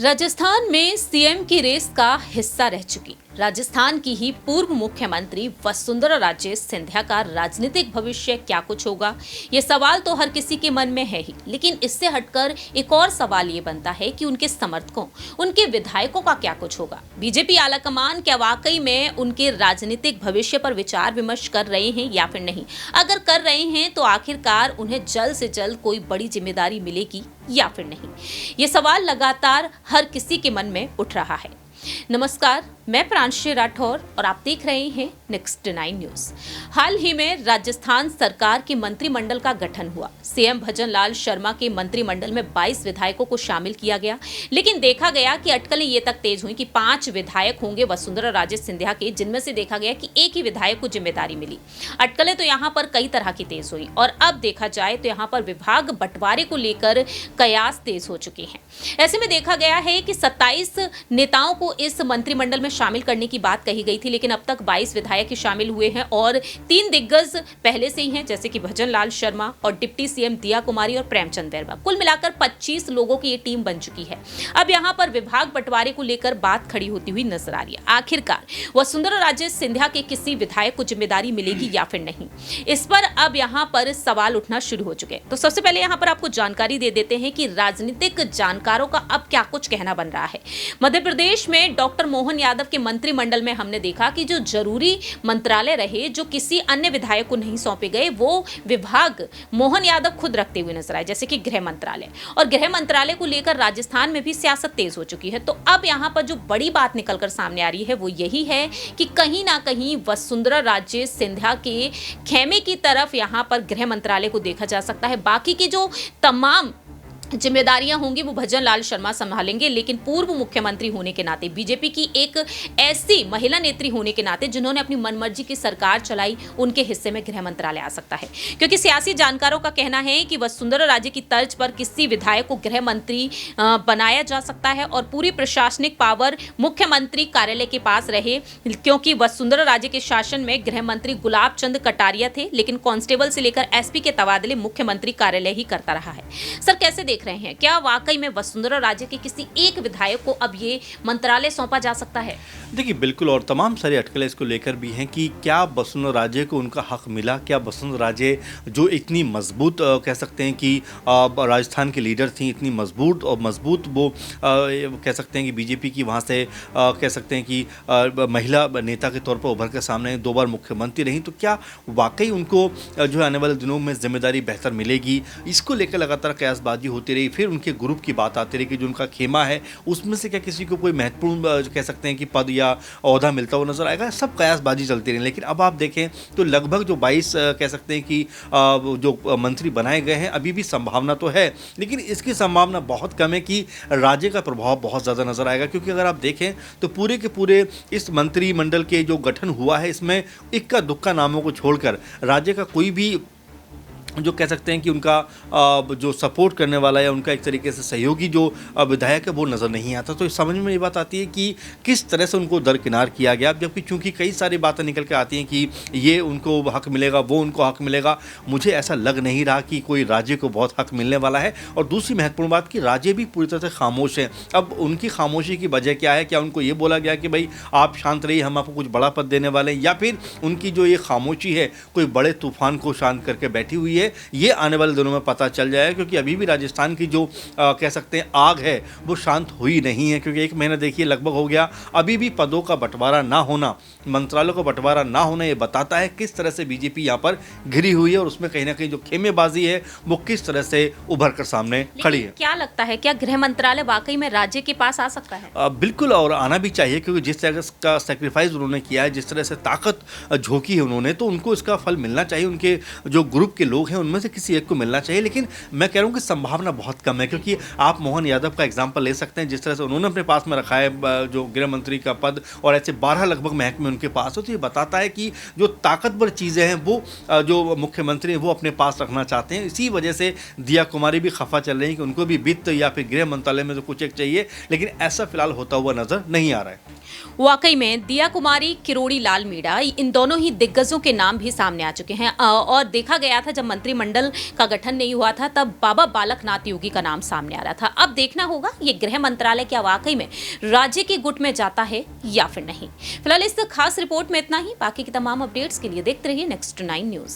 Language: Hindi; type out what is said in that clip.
राजस्थान में सीएम की रेस का हिस्सा रह चुकी राजस्थान की ही पूर्व मुख्यमंत्री वसुंधरा राजे सिंधिया का राजनीतिक भविष्य क्या कुछ होगा, ये सवाल तो हर किसी के मन में है ही। लेकिन इससे हटकर एक और सवाल ये बनता है कि उनके समर्थकों, उनके विधायकों का क्या कुछ होगा। बीजेपी आलाकमान क्या वाकई में उनके राजनीतिक भविष्य पर विचार विमर्श कर रहे हैं या फिर नहीं? अगर कर रहे हैं तो आखिरकार उन्हें जल्द से जल्द कोई बड़ी जिम्मेदारी मिलेगी या फिर नहीं? ये सवाल लगातार हर किसी के मन में उठ रहा है। नमस्कार, मैं प्रांशी राठौर और आप देख रहे हैं नेक्स्ट 9 न्यूज। हाल ही में राजस्थान सरकार के मंत्रिमंडल का गठन हुआ। सीएम भजन लाल शर्मा के मंत्रिमंडल में 22 विधायकों को शामिल किया गया, लेकिन देखा गया कि अटकलें ये तक तेज हुई कि 5 विधायक होंगे वसुंधरा राजे सिंधिया के, जिनमें से देखा गया कि एक ही विधायक को जिम्मेदारी मिली। अटकलें तो यहाँ पर कई तरह की तेज हुई और अब देखा जाए तो यहाँ पर विभाग बंटवारे को लेकर कयास तेज हो चुके हैं। ऐसे में देखा गया है कि 27 नेताओं को इस मंत्रिमंडल में शामिल करने की बात कही गई थी, लेकिन अब तक 22 विधायक ही शामिल हुए हैं और 3 दिग्गज पहले से ही हैं, जैसे कि भजन लाल शर्मा और डिप्टी सीएम दिया कुमारी और प्रेमचंद बैरवा। कुल मिलाकर 25 लोगों की ये टीम बन चुकी है। अब यहां पर विभाग बंटवारे को लेकर बात खड़ी होती हुई नजर आ रही है। आखिरकार वसुंधरा राजे सिंधिया के किसी विधायक को जिम्मेदारी मिलेगी या फिर नहीं, इस पर अब यहां पर सवाल उठना शुरू हो चुके हैं। तो सबसे पहले यहां पर आपको जानकारी दे देते हैं कि राजनीतिक जानकारों का अब क्या कुछ कहना बन रहा है। मध्य प्रदेश में डॉक्टर मोहन यादव के मंत्रिमंडल में हमने देखा कि जो जरूरी मंत्रालय रहे, जो किसी अन्य विधायक को नहीं सौंपे गए, वो विभाग मोहन यादव खुद रखते हुए नजर आए, जैसे कि गृह मंत्रालय। और गृह मंत्रालय को लेकर राजस्थान में भी सियासत तेज हो चुकी है। तो अब यहां पर जो बड़ी बात निकलकर सामने आ रही है वो यही है कि कहीं ना कहीं वसुंधरा राजे सिंधिया के खेमे की तरफ यहां पर गृह मंत्रालय को देखा जा सकता है। बाकी की जो तमाम जिम्मेदारियां होंगी वो भजन लाल शर्मा संभालेंगे, लेकिन पूर्व मुख्यमंत्री होने के नाते, बीजेपी की एक ऐसी महिला नेत्री होने के नाते जिन्होंने अपनी मनमर्जी की सरकार चलाई, उनके हिस्से में गृह मंत्रालय आ सकता है। क्योंकि सियासी जानकारों का कहना है कि वसुंधरा राजे की तर्ज पर किसी विधायक को गृह मंत्री बनाया जा सकता है और पूरी प्रशासनिक पावर मुख्यमंत्री कार्यालय के पास रहे, क्योंकि वसुंधरा राजे के शासन में गृह मंत्री गुलाब चंद कटारिया थे, लेकिन कांस्टेबल से लेकर एसपी के तबादले मुख्यमंत्री कार्यालय ही करता रहा है। सर, कैसे देख रहे हैं, क्या वाकई में वसुंधरा राजे के किसी एक विधायक को अब ये मंत्रालय सौंपा जा सकता है? देखिए, बिल्कुल, और तमाम सारी अटकलें इसको लेकर भी हैं कि क्या वसुंधरा राजे को उनका हक मिला? क्या वसुंधरा राजे जो इतनी मजबूत कह सकते हैं कि राजस्थान की लीडर थी, इतनी मजबूत वो कह सकते हैं कि बीजेपी की वहाँ से कह सकते हैं कि महिला नेता के तौर पर उभर कर सामने 2 बार मुख्यमंत्री रही, तो क्या वाकई उनको जो है आने वाले दिनों में जिम्मेदारी बेहतर मिलेगी? इसको लेकर लगातार कयासबाजी होती रही। फिर उनके ग्रुप की बात आती रही कि जो उनका खेमा है उसमें से क्या किसी को कोई महत्वपूर्ण कह सकते हैं कि पद या ओहदा मिलता हुआ नजर आएगा। सब कयासबाजी चलती रही, लेकिन अब आप देखें तो लगभग जो 22 कह सकते हैं कि जो मंत्री बनाए गए हैं, अभी भी संभावना तो है, लेकिन इसकी संभावना बहुत कम है कि राज्य का प्रभाव बहुत ज़्यादा नजर आएगा। क्योंकि अगर आप देखें तो पूरे के पूरे इस मंत्रिमंडल के जो गठन हुआ है, इसमें इक्का दुक्का नामों को छोड़कर राज्य का कोई भी जो कह सकते हैं कि उनका जो सपोर्ट करने वाला या उनका एक तरीके से सहयोगी जो विधायक है वो नज़र नहीं आता। तो समझ में ये बात आती है कि किस तरह से उनको दरकिनार किया गया। जबकि चूंकि कई सारी बातें निकल के आती हैं कि ये उनको हक मिलेगा, वो उनको हक मिलेगा, मुझे ऐसा लग नहीं रहा कि कोई राज्य को बहुत हक मिलने वाला है। और दूसरी महत्वपूर्ण बात कि राज्य भी पूरी तरह से खामोश है। अब उनकी खामोशी की वजह क्या है? क्या उनको ये बोला गया कि भाई आप शांत रहिए, हम आपको कुछ बड़ा पद देने वाले हैं, या फिर उनकी जो ये खामोशी है कोई बड़े तूफान को शांत करके बैठी हुई है? ये आने वाले दिनों में पता चल जाएगा। क्योंकि अभी भी राजस्थान की जो कह सकते हैं आग है वो शांत हुई नहीं है। क्योंकि 1 महीना देखिए लगभग हो गया, अभी भी पदों का बंटवारा ना होना, मंत्रालयों का बंटवारा ना होना, ये बताता है किस तरह से बीजेपी यहाँ पर घिरी हुई है और उसमें कहीं ना कहीं जो खेमेबाजी है वो किस तरह से उभर कर सामने खड़ी है। क्या लगता है, क्या गृह मंत्रालय वाकई में राज्य के पास आ सकता है? बिल्कुल, और आना भी चाहिए। क्योंकि जिस तरह का सेक्रीफाइस उन्होंने किया है, जिस तरह से ताकत झोंकी है उन्होंने, तो उनको इसका फल मिलना चाहिए। उनके जो ग्रुप के लोग हैं उनमें से किसी एक को मिलना चाहिए। लेकिन मैं कह रहा हूँ कि संभावना बहुत कम है। क्योंकि आप मोहन यादव का एग्जाम्पल ले सकते हैं, जिस तरह से उन्होंने अपने पास में रखा है जो गृह मंत्री का पद, और ऐसे 12 लगभग महकमे उनके पास हो। तो ये बताता है कि जो ताकतवर चीज़ें हैं वो जो मुख्यमंत्री हैं वो अपने पास रखना चाहते हैं। इसी वजह से दिया कुमारी भी खफा चल रही है कि उनको भी वित्त या फिर गृह मंत्रालय में तो कुछ एक चाहिए, लेकिन ऐसा फिलहाल होता हुआ नजर नहीं आ रहा है। वाकई में दिया कुमारी, किरोड़ी लाल मीणा, इन दोनों ही दिग्गजों के नाम भी सामने आ चुके हैं और देखा गया था जब मंत्रिमंडल का गठन नहीं हुआ था तब बाबा बालकनाथ योगी का नाम सामने आ रहा था। अब देखना होगा ये गृह मंत्रालय क्या वाकई में राज्य के गुट में जाता है या फिर नहीं। फिलहाल इस खास रिपोर्ट में इतना ही। बाकी की तमाम अपडेट्स के लिए देखते रहिए नेक्स्ट 9 न्यूज।